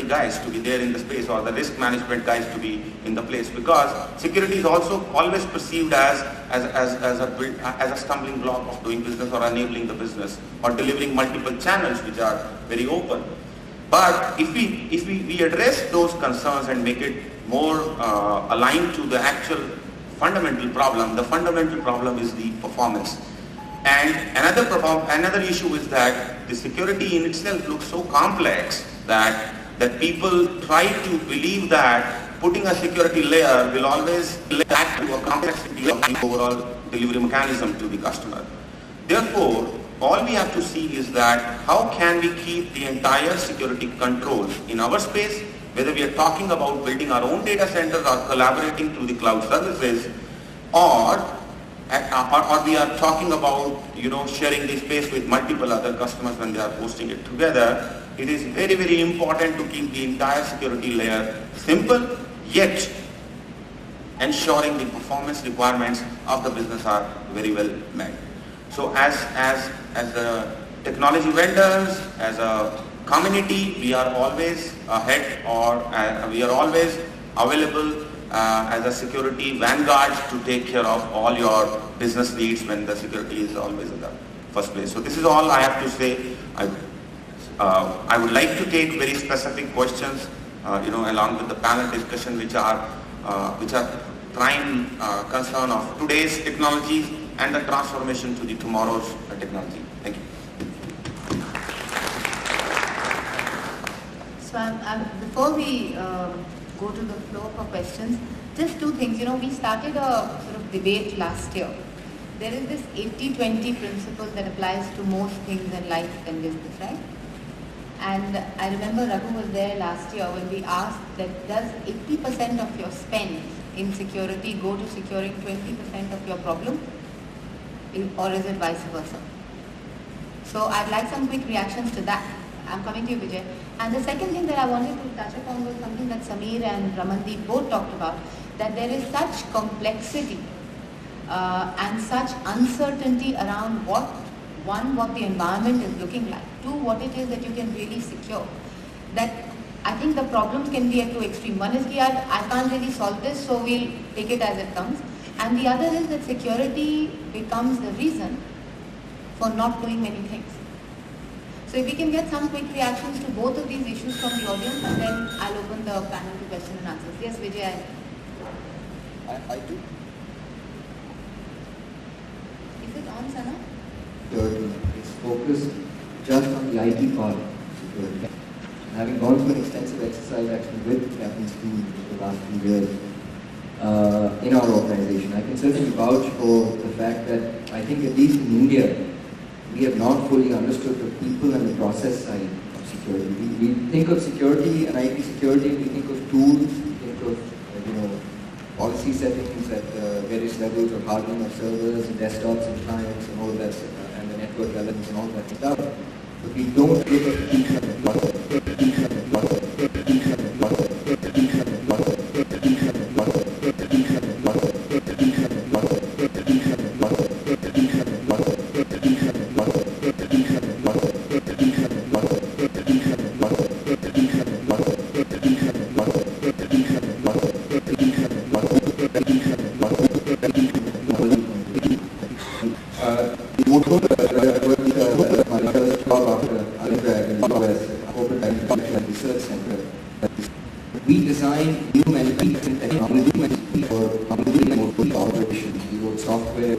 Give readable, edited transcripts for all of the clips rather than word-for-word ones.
guys to be there in the space, or the risk management guys to be in the place, because security is also always perceived as a stumbling block of doing business or enabling the business or delivering multiple channels which are very open. But if we address those concerns and make it more aligned to the actual fundamental problem, the fundamental problem is the performance. And another issue is that the security in itself looks so complex that people try to believe that putting a security layer will always add to a complexity of the overall delivery mechanism to the customer. Therefore, all we have to see is that how can we keep the entire security controls in our space, whether we are talking about building our own data centers or collaborating through the cloud services, or we are talking about sharing the space with multiple other customers when they are hosting it together. It is very, very important to keep the entire security layer simple, yet ensuring the performance requirements of the business are very well met. So as the technology vendors, as a community, we are always ahead, or we are always available as a security vanguard to take care of all your business needs when the security is always in the first place. So this is all I have to say. I would like to take very specific questions, along with the panel discussion, which are prime concern of today's technologies and the transformation to the tomorrow's technology. Thank you. So before we go to the floor for questions, just two things. We started a sort of debate last year. There is this 80-20 principle that applies to most things in life and business, right? And I remember Raghu was there last year when we asked that does 80% of your spend in security go to securing 20% of your problem, or is it vice versa? So I'd like some quick reactions to that. I'm coming to you, Vijay. And the second thing that I wanted to touch upon was something that Samir and Ramandeep both talked about, that there is such complexity and such uncertainty around what the environment is looking like, two, what it is that you can really secure, that I think the problems can be at two extremes. One is I can't really solve this, so we'll take it as it comes. And the other is that security becomes the reason for not doing many things. So if we can get some quick reactions to both of these issues from the audience, and then I'll open the panel to question and answers. Yes, Vijay. I do. Is it on, Sana? It's focused just on the IT part of security. Having gone through an extensive exercise actually with Captain's team for the last few years in our organization, I can certainly vouch for the fact that I think at least in India, we have not fully understood the people and the process side of security. We think of security and IT security, we think of tools, we think of policy settings at various levels of hardening of servers and desktops and clients and all that, and the network elements and all that stuff. But we don't look at the people and the process. We design new and technology for operations, software,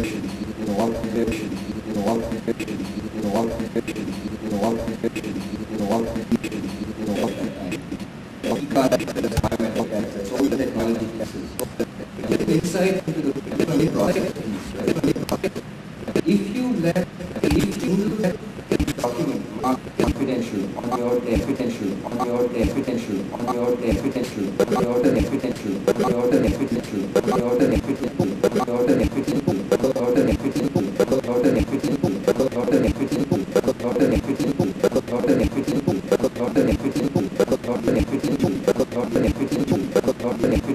insight into the process. If you let document confidential on your confidential on your confidential on your confidential on your confidential on your confidential on your confidential on your confidential on your confidential